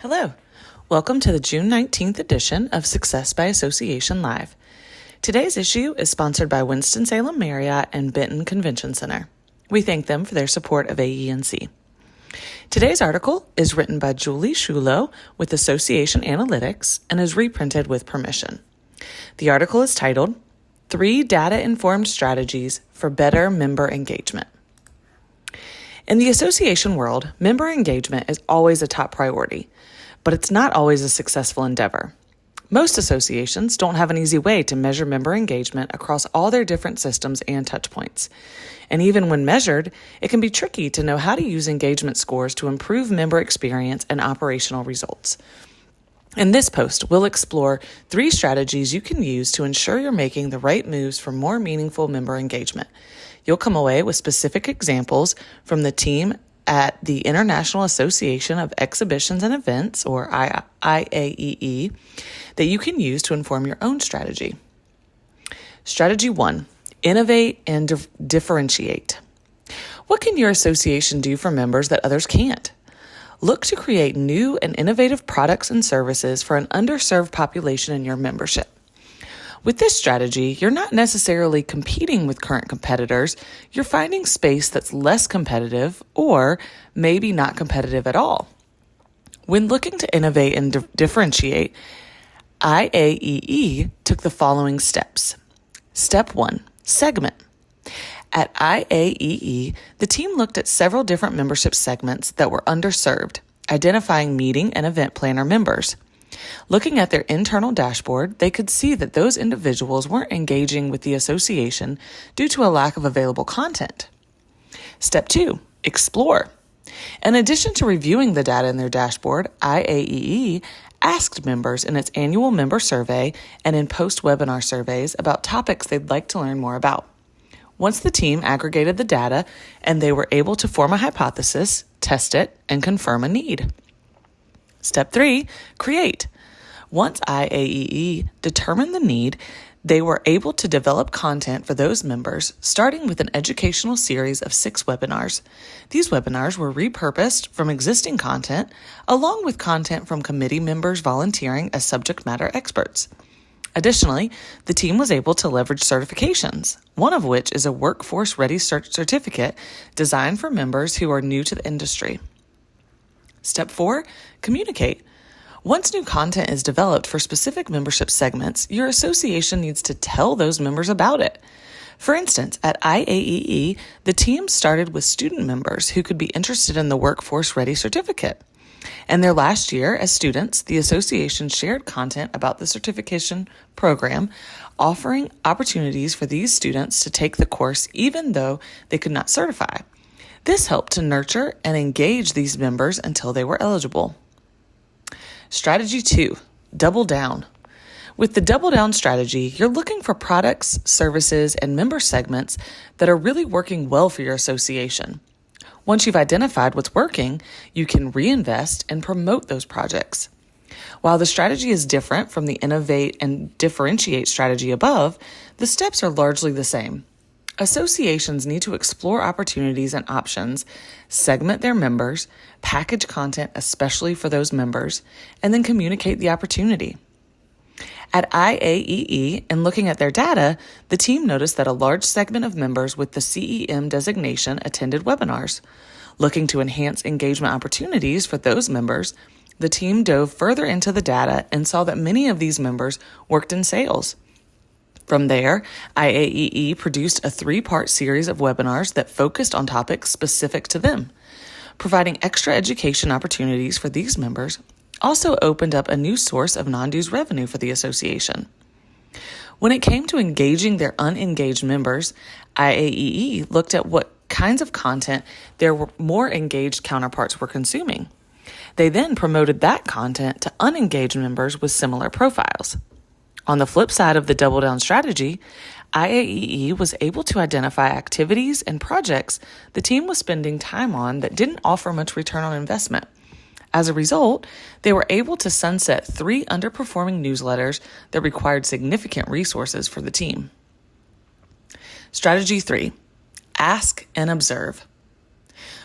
Hello. Welcome to the June 19th edition of Success by Association Live. Today's issue is sponsored by Winston-Salem Marriott and Benton Convention Center. We thank them for their support of AENC. Today's article is written by Julie Shulo with Association Analytics and is reprinted with permission. The article is titled, 3 Data-Informed Strategies for Better Member Engagement. In the association world, member engagement is always a top priority, but it's not always a successful endeavor. Most associations don't have an easy way to measure member engagement across all their different systems and touchpoints. And even when measured, it can be tricky to know how to use engagement scores to improve member experience and operational results. In this post, we'll explore 3 strategies you can use to ensure you're making the right moves for more meaningful member engagement. You'll come away with specific examples from the team at the International Association of Exhibitions and Events, or IAEE, that you can use to inform your own strategy. Strategy 1, innovate and differentiate. What can your association do for members that others can't? Look to create new and innovative products and services for an underserved population in your membership. With this strategy, you're not necessarily competing with current competitors. You're finding space that's less competitive or maybe not competitive at all. When looking to innovate and differentiate, IAEE took the following steps. Step 1, segment. At IAEE, the team looked at several different membership segments that were underserved, identifying meeting and event planner members. Looking at their internal dashboard, they could see that those individuals weren't engaging with the association due to a lack of available content. Step 2, explore. In addition to reviewing the data in their dashboard, IAEE asked members in its annual member survey and in post-webinar surveys about topics they'd like to learn more about. Once the team aggregated the data and they were able to form a hypothesis, test it, and confirm a need. Step 3, create. Once IAEE determined the need, they were able to develop content for those members, starting with an educational series of 6 webinars. These webinars were repurposed from existing content, along with content from committee members volunteering as subject matter experts. Additionally, the team was able to leverage certifications, one of which is a Workforce Ready certificate designed for members who are new to the industry. Step 4, communicate. Once new content is developed for specific membership segments, your association needs to tell those members about it. For instance, at IAEE, the team started with student members who could be interested in the Workforce Ready certificate. In their last year as students, the association shared content about the certification program, offering opportunities for these students to take the course even though they could not certify. This helped to nurture and engage these members until they were eligible. Strategy 2, double down. With the double down strategy, you're looking for products, services, and member segments that are really working well for your association. Once you've identified what's working, you can reinvest and promote those projects. While the strategy is different from the innovate and differentiate strategy above, the steps are largely the same. Associations need to explore opportunities and options, segment their members, package content especially for those members, and then communicate the opportunity. At IAEE, in looking at their data, the team noticed that a large segment of members with the CEM designation attended webinars. Looking to enhance engagement opportunities for those members, the team dove further into the data and saw that many of these members worked in sales. From there, IAEE produced a 3-part series of webinars that focused on topics specific to them. Providing extra education opportunities for these members also opened up a new source of non-dues revenue for the association. When it came to engaging their unengaged members, IAEE looked at what kinds of content their more engaged counterparts were consuming. They then promoted that content to unengaged members with similar profiles. On the flip side of the double down strategy, IAEE was able to identify activities and projects the team was spending time on that didn't offer much return on investment. As a result, they were able to sunset 3 underperforming newsletters that required significant resources for the team. Strategy 3, ask and observe.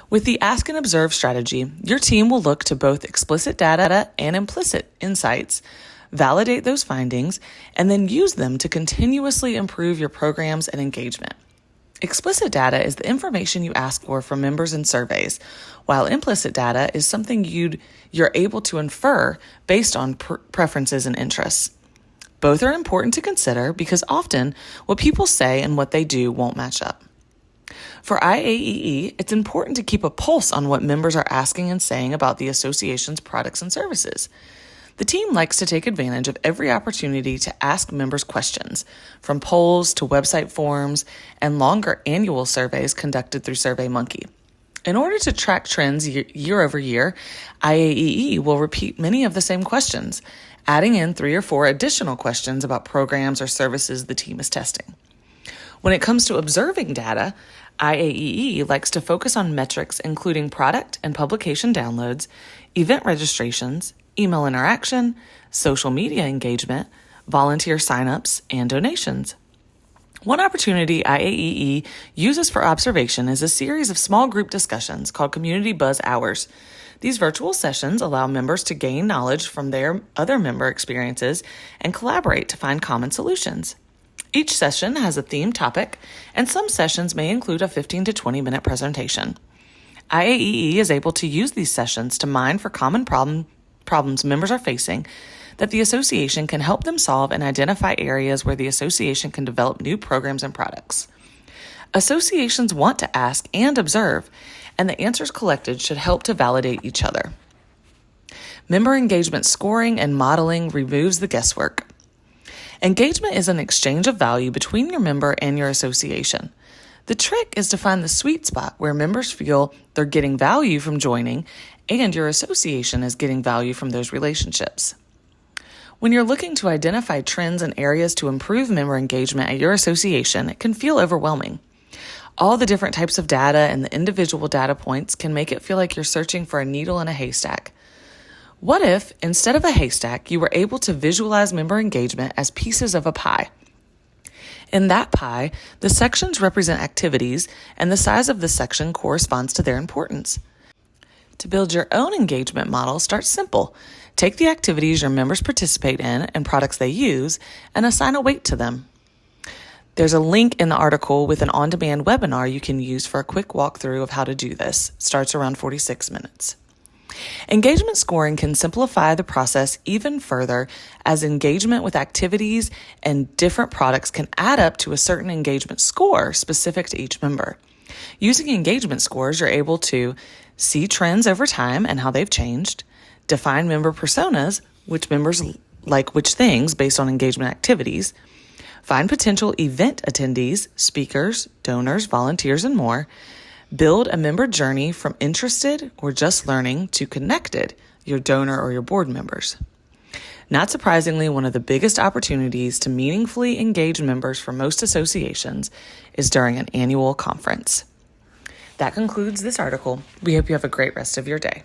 With the Ask and Observe strategy, your team will look to both explicit data and implicit insights, validate those findings, and then use them to continuously improve your programs and engagement. Explicit data is the information you ask for from members in surveys, while implicit data is something you're able to infer based on preferences and interests. Both are important to consider because often what people say and what they do won't match up. For IAEE, it's important to keep a pulse on what members are asking and saying about the association's products and services. The team likes to take advantage of every opportunity to ask members questions, from polls to website forums and longer annual surveys conducted through SurveyMonkey. In order to track trends year over year, IAEE will repeat many of the same questions, adding in 3 or 4 additional questions about programs or services the team is testing. When it comes to observing data, IAEE likes to focus on metrics including product and publication downloads, event registrations, email interaction, social media engagement, volunteer signups, and donations. One opportunity IAEE uses for observation is a series of small group discussions called Community Buzz Hours. These virtual sessions allow members to gain knowledge from their other member experiences and collaborate to find common solutions. Each session has a themed topic, and some sessions may include a 15 to 20-minute presentation. IAEE is able to use these sessions to mine for common problems members are facing that the association can help them solve and identify areas where the association can develop new programs and products. Associations want to ask and observe, and the answers collected should help to validate each other. Member engagement scoring and modeling removes the guesswork. Engagement is an exchange of value between your member and your association. The trick is to find the sweet spot where members feel they're getting value from joining and your association is getting value from those relationships. When you're looking to identify trends and areas to improve member engagement at your association, it can feel overwhelming. All the different types of data and the individual data points can make it feel like you're searching for a needle in a haystack. What if, instead of a haystack, you were able to visualize member engagement as pieces of a pie? In that pie, the sections represent activities, and the size of the section corresponds to their importance. To build your own engagement model, start simple. Take the activities your members participate in and products they use, and assign a weight to them. There's a link in the article with an on-demand webinar you can use for a quick walkthrough of how to do this. It starts around 46 minutes. Engagement scoring can simplify the process even further, as engagement with activities and different products can add up to a certain engagement score specific to each member. Using engagement scores, you're able to see trends over time and how they've changed, define member personas, which members like which things based on engagement activities, find potential event attendees, speakers, donors, volunteers, and more, build a member journey from interested or just learning to connected, your donor or your board members. Not surprisingly, one of the biggest opportunities to meaningfully engage members for most associations is during an annual conference. That concludes this article. We hope you have a great rest of your day.